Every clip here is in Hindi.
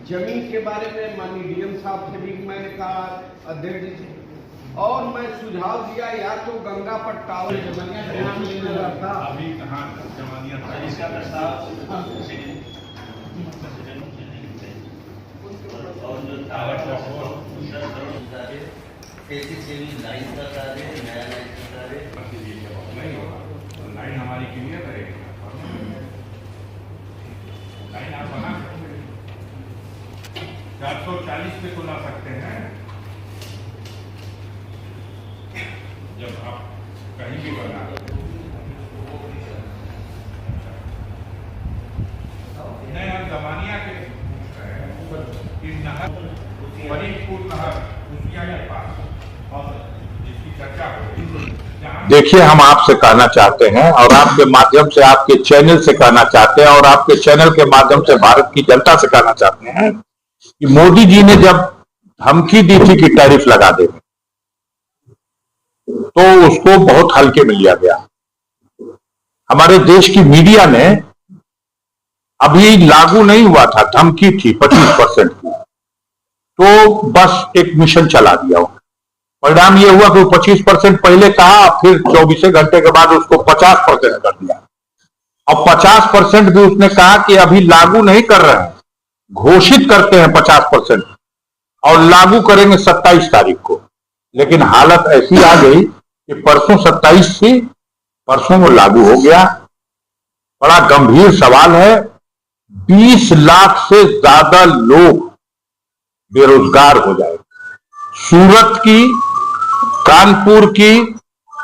जमीन के बारे में माननीय डीएम साहब से भी मैंने कहा, अध्यक्ष जी, और मैं सुझाव दिया या तो गंगा पर टावर था, अभी कहाँ जमानिया था इसका प्रस्ताव और जो टावर लाइन का कार्य, नया लाइन का कार्य नहीं होगा, लाइन हमारी क्लियर रहेगी, लाइन आप बना सकते हैं, 440 पे तो ला सकते हैं, जब आप कहीं भी बना नहीं, हम जमानिया के नहर फरीदपुर नहर उसिया के पास और जिसकी चर्चा हो, देखिए, हम आपसे कहना चाहते हैं और आपके माध्यम से, आपके चैनल से कहना चाहते हैं और आपके चैनल के माध्यम से भारत की जनता से कहना चाहते हैं कि मोदी जी ने जब धमकी दी थी कि टैरिफ लगा देंगे, तो उसको बहुत हल्के में लिया गया। हमारे देश की मीडिया ने, अभी लागू नहीं हुआ था, धमकी थी 25% की, तो बस एक मिशन चला दिया। परिणाम यह हुआ कि 25% पहले कहा, फिर 24 घंटे के बाद उसको 50% कर दिया। अब 50% भी उसने कहा कि अभी लागू नहीं कर रहे हैं, घोषित करते हैं 50% और लागू करेंगे 27 तारीख को। लेकिन हालत ऐसी आ गई कि परसों 27 थी, परसों वो लागू हो गया। बड़ा गंभीर सवाल है, 20 लाख से ज्यादा लोग बेरोजगार हो जाएंगे। सूरत की, कानपुर की,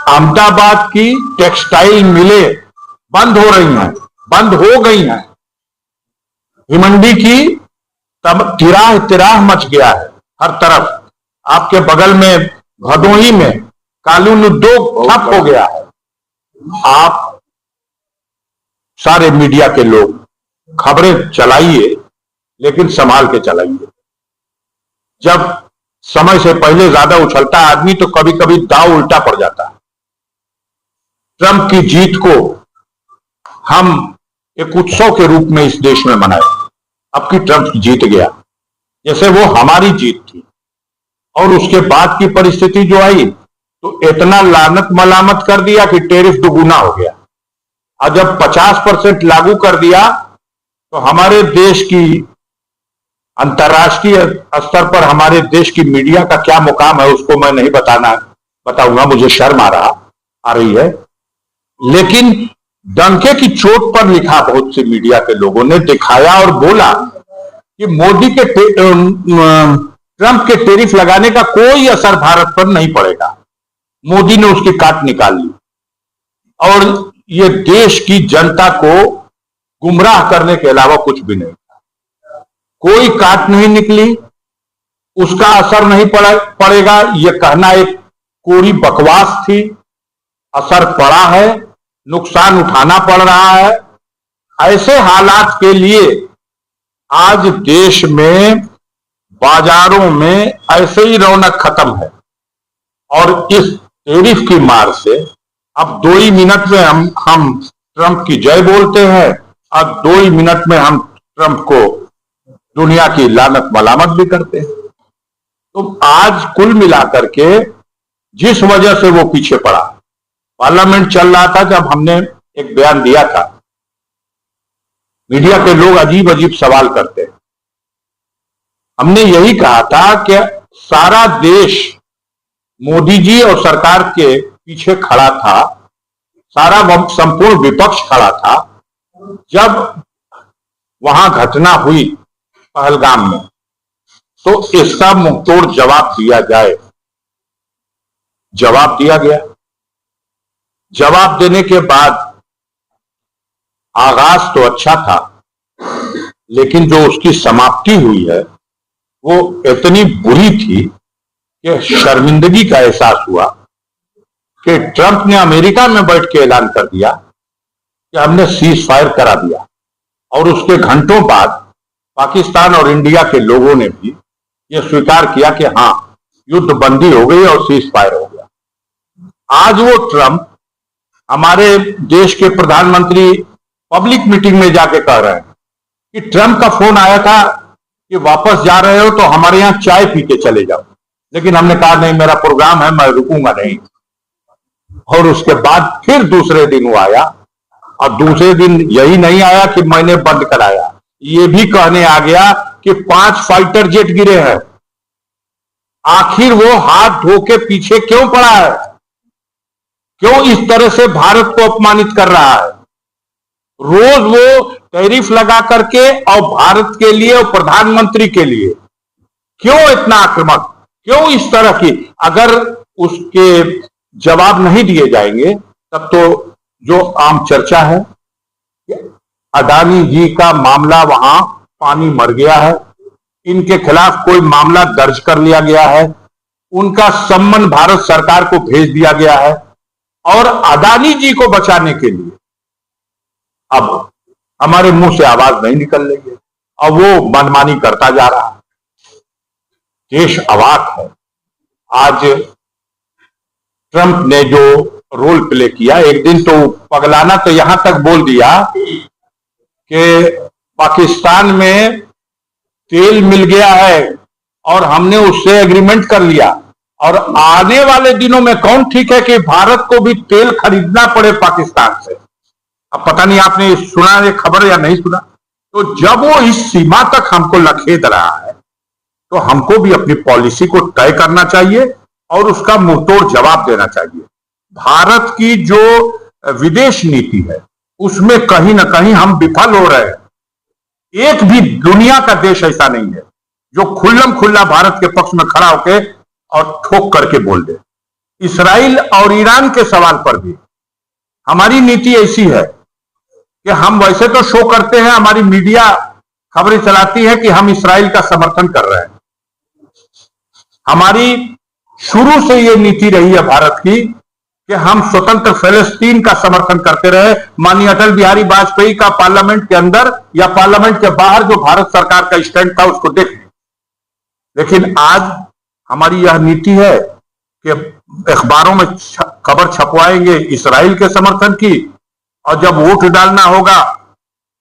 अहमदाबाद की टेक्सटाइल मिलें बंद हो रही हैं, बंद हो गई हैं। भिवंडी की तब तिराह मच गया है हर तरफ। आपके बगल में भदोही में कानून उद्योग ठप हो गया है। आप सारे मीडिया के लोग खबरें चलाइए, लेकिन संभाल के चलाइए। जब समय से पहले ज्यादा उछलता आदमी तो कभी कभी दांव उल्टा पड़ जाता है। ट्रंप की जीत को हम एक उत्सव के रूप में इस देश में मनाए। अब की ट्रंप जीत गया, जैसे वो हमारी जीत थी। और उसके बाद की परिस्थिति जो आई, तो इतना लानत मलामत कर दिया कि टैरिफ दुगुना हो गया। और जब 50% लागू कर दिया, तो हमारे देश की, अंतर्राष्ट्रीय स्तर पर हमारे देश की मीडिया का क्या मुकाम है उसको मैं नहीं बताऊंगा, मुझे शर्म आ रही है। लेकिन डंके की चोट पर लिखा बहुत से मीडिया के लोगों ने, दिखाया और बोला कि मोदी के ट्रंप के टैरिफ लगाने का कोई असर भारत पर नहीं पड़ेगा। मोदी ने उसकी काट निकाल ली और ये देश की जनता को गुमराह करने के अलावा कुछ भी नहीं था। कोई काट नहीं निकली, उसका असर नहीं पड़ेगा, यह कहना एक कोरी बकवास थी। असर पड़ा है, नुकसान उठाना पड़ रहा है। ऐसे हालात के लिए आज देश में, बाजारों में ऐसे ही रौनक खत्म है। और इस टैरिफ की मार से अब 2 ही मिनट में हम ट्रंप की जय बोलते हैं, अब 2 ही मिनट में हम ट्रंप को दुनिया की लानत मलामत भी करते हैं। तो आज कुल मिलाकर के जिस वजह से वो पीछे पड़ा, पार्लियामेंट चल रहा था, जब हमने एक बयान दिया था, मीडिया के लोग अजीब अजीब सवाल करते हैं। हमने यही कहा था कि सारा देश मोदी जी और सरकार के पीछे खड़ा था, सारा संपूर्ण विपक्ष खड़ा था। जब वहां घटना हुई पहलगाम में, तो इसका मुंहतोड़ जवाब दिया जाए। जवाब दिया गया। जवाब देने के बाद आगाज तो अच्छा था, लेकिन जो उसकी समाप्ति हुई है वो इतनी बुरी थी कि शर्मिंदगी का एहसास हुआ कि ट्रंप ने अमेरिका में बैठ के ऐलान कर दिया कि हमने सीज फायर करा दिया। और उसके घंटों बाद पाकिस्तान और इंडिया के लोगों ने भी यह स्वीकार किया कि हां, युद्ध बंदी हो गई और सीज फायर हो गया। आज वो ट्रंप हमारे देश के प्रधानमंत्री पब्लिक मीटिंग में जाके कह रहे हैं कि ट्रंप का फोन आया था कि वापस जा रहे हो तो हमारे यहाँ चाय पी के चले जाओ, लेकिन हमने कहा नहीं, मेरा प्रोग्राम है, मैं रुकूंगा नहीं। और उसके बाद फिर दूसरे दिन वो आया, और दूसरे दिन यही नहीं आया कि मैंने बंद कराया, ये भी कहने आ गया कि 5 फाइटर जेट गिरे हैं। आखिर वो हाथ धो के पीछे क्यों पड़ा है? क्यों इस तरह से भारत को अपमानित कर रहा है? रोज वो टैरिफ लगा करके और भारत के लिए और प्रधानमंत्री के लिए क्यों इतना आक्रामक, क्यों इस तरह की? अगर उसके जवाब नहीं दिए जाएंगे तब तो जो आम चर्चा है, अडानी जी का मामला वहां पानी मर गया है, इनके खिलाफ कोई मामला दर्ज कर लिया गया है, उनका सम्मन भारत सरकार को भेज दिया गया है, और अडानी जी को बचाने के लिए अब हमारे मुंह से आवाज नहीं निकल रही है और वो मनमानी करता जा रहा है। देश अवाक है। आज ट्रंप ने जो रोल प्ले किया, एक दिन तो पगलाना तो यहां तक बोल दिया कि पाकिस्तान में तेल मिल गया है और हमने उससे एग्रीमेंट कर लिया, और आने वाले दिनों में कौन ठीक है कि भारत को भी तेल खरीदना पड़े पाकिस्तान से। अब पता नहीं आपने सुना ये खबर या नहीं सुना। तो जब वो इस सीमा तक हमको लखेद रहा है तो हमको भी अपनी पॉलिसी को तय करना चाहिए और उसका मुंहतोड़ जवाब देना चाहिए। भारत की जो विदेश नीति है उसमें कहीं ना कहीं हम विफल हो रहे हैं। एक भी दुनिया का देश ऐसा नहीं है जो खुल्लम खुल्ला भारत के पक्ष में खड़ा होके और ठोक करके बोल दे। इसराइल और ईरान के सवाल पर भी हमारी नीति ऐसी है कि हम वैसे तो शो करते हैं, हमारी मीडिया खबरें चलाती है कि हम इसराइल का समर्थन कर रहे हैं। हमारी शुरू से यह नीति रही है भारत की कि हम स्वतंत्र फिलिस्तीन का समर्थन करते रहे। माननीय अटल बिहारी वाजपेयी का पार्लियामेंट के अंदर या पार्लियामेंट के बाहर जो भारत सरकार का स्टैंड था उसको देख, लेकिन आज हमारी यह नीति है कि अखबारों में खबर छपवाएंगे इसराइल के समर्थन की, और जब वोट डालना होगा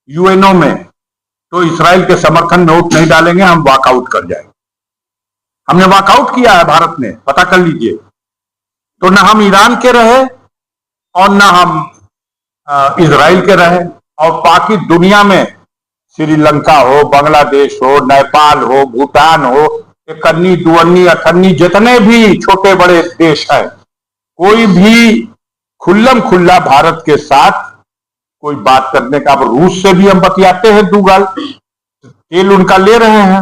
यूएनओ में तो इसराइल के समर्थन में वोट नहीं डालेंगे, हम वॉकआउट कर जाएंगे। हमने वॉकआउट किया है भारत ने, पता कर लीजिए। तो ना हम ईरान के रहे और ना हम इजराइल के रहे, और बाकी दुनिया में श्रीलंका हो, बांग्लादेश हो, नेपाल हो, भूटान हो, इकन्नी दुअन्नी अठन्नी जितने भी छोटे बड़े देश हैं, कोई भी खुल्लम खुल्ला भारत के साथ कोई बात करने का। अब रूस से भी हम बतियाते हैं, दुगाल तेल उनका ले रहे हैं।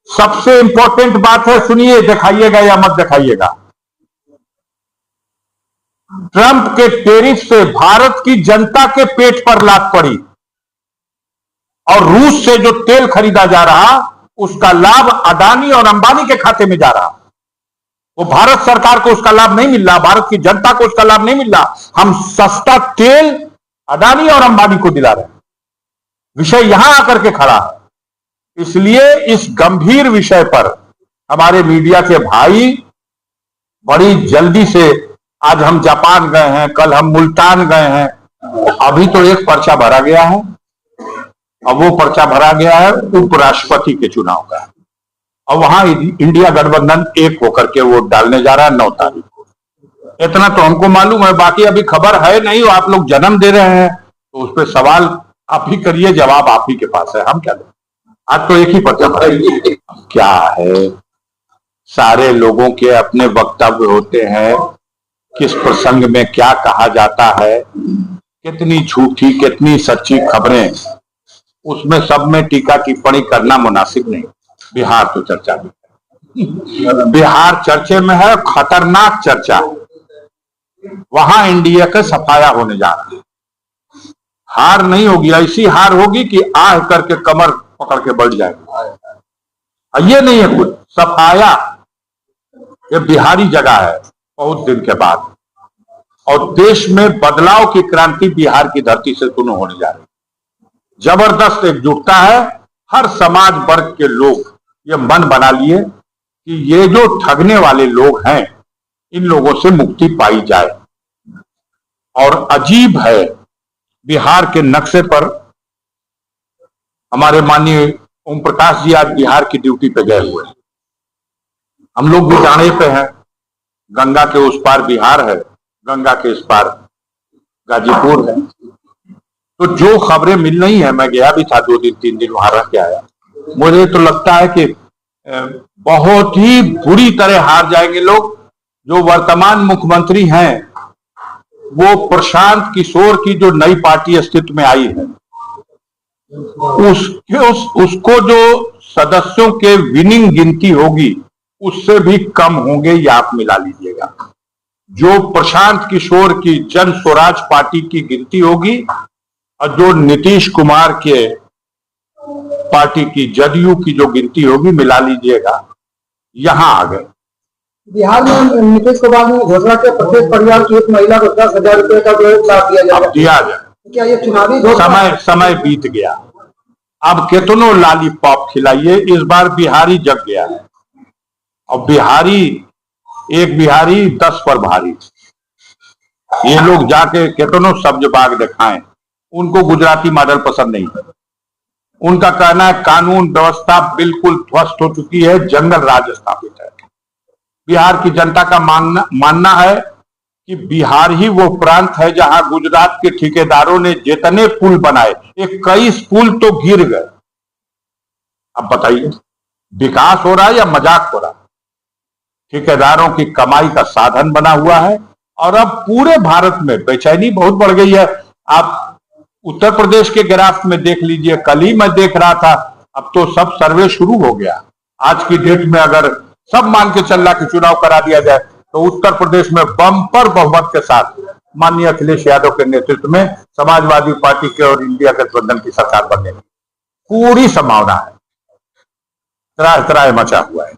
सबसे इंपॉर्टेंट बात है, सुनिए, दिखाइएगा या मत दिखाइएगा, ट्रंप के टैरिफ से भारत की जनता के पेट पर लात पड़ी, और रूस से जो तेल खरीदा जा रहा उसका लाभ अडानी और अंबानी के खाते में जा रहा। वो भारत सरकार को उसका लाभ नहीं मिल रहा, भारत की जनता को उसका लाभ नहीं मिल रहा। हम सस्ता तेल अडानी और अंबानी को दिला रहे हैं। विषय यहां आकर के खड़ा है। इसलिए इस गंभीर विषय पर हमारे मीडिया के भाई बड़ी जल्दी से, आज हम जापान गए हैं, कल हम मुल्तान गए हैं, अभी तो एक पर्चा भरा गया है, अब वो पर्चा भरा गया है उपराष्ट्रपति के चुनाव का, और वहां इंडिया गठबंधन एक होकर के वोट डालने जा रहा है 9 तारीख को। इतना तो हमको मालूम है, बाकी अभी खबर है नहीं। आप लोग जन्म दे रहे हैं तो उस पर सवाल आप ही करिए, जवाब आप ही के पास है, हम क्या दें। आज तो एक ही पर्चा भरा। क्या है, सारे लोगों के अपने वक्तव्य होते हैं, किस प्रसंग में क्या कहा जाता है, कितनी झूठी कितनी सच्ची खबरें, उसमें सब में टीका टिप्पणी करना मुनासिब नहीं। बिहार तो चर्चा में है, बिहार चर्चे में है, खतरनाक चर्चा है। वहां इंडिया का सफाया होने जा रहा है। हार नहीं होगी, ऐसी हार होगी कि आह करके कमर पकड़ के बैठ जाएगी। ये नहीं है कुछ सफाया, ये बिहारी जगह है बहुत दिन के बाद, और देश में बदलाव की क्रांति बिहार की धरती से शुरू होने जा रही है। जबरदस्त एकजुटता है, हर समाज वर्ग के लोग ये मन बना लिए कि ये जो ठगने वाले लोग हैं इन लोगों से मुक्ति पाई जाए। और अजीब है, बिहार के नक्शे पर हमारे माननीय ओम प्रकाश जी आज बिहार की ड्यूटी पे गए हुए हैं। हम लोग भी जाने पे हैं, गंगा के उस पार बिहार है, गंगा के इस पार गाजीपुर है। तो जो खबरें मिल रही हैं, मैं गया भी था 2 दिन 3 दिन वहां रह के आया, मुझे तो लगता है कि बहुत ही बुरी तरह हार जाएंगे लोग। जो वर्तमान मुख्यमंत्री हैं वो प्रशांत किशोर की जो नई पार्टी अस्तित्व में आई है उसको जो सदस्यों के विनिंग गिनती होगी उससे भी कम होंगे, ये आप मिला लीजिएगा। जो प्रशांत किशोर की जन स्वराज पार्टी की गिनती होगी और जो नीतीश कुमार के पार्टी की जदयू की जो गिनती होगी, मिला लीजिएगा, यहां आ गए। बिहार में नीतीश कुमार ने घोषणा किया प्रत्येक परिवार की एक महिला को 10,000 रुपए का लाभ दिया जाएगा। दिया जाए, क्या ये चुनावी समय बीत गया, अब कितनों लॉलीपॉप खिलाइए, इस बार बिहारी जग गया है। और एक बिहारी 10 पर भारी। ये लोग जाके कितनों सब्ज बाग दिखाएं, उनको गुजराती मॉडल पसंद नहीं है। उनका कहना है कानून व्यवस्था बिल्कुल ध्वस्त हो चुकी है, जंगल राज स्थापित है। बिहार की जनता का मानना है कि बिहार ही वो प्रांत है जहां गुजरात के ठेकेदारों ने जितने पुल बनाए, 21 पुल तो गिर गए। अब बताइए विकास हो रहा है या मजाक हो रहा है? ठेकेदारों की कमाई का साधन बना हुआ है और अब पूरे भारत में बेचैनी बहुत बढ़ गई है। आप उत्तर प्रदेश के ग्राफ में देख लीजिए, कल ही मैं देख रहा था, अब तो सब सर्वे शुरू हो गया। आज की डेट में अगर सब मान के चल रहा कि चुनाव करा दिया जाए तो उत्तर प्रदेश में बम्पर बहुमत के साथ माननीय अखिलेश यादव के नेतृत्व में समाजवादी पार्टी के और इंडिया गठबंधन की सरकार बनने की पूरी संभावना है। त्राह त्राह मचा हुआ है।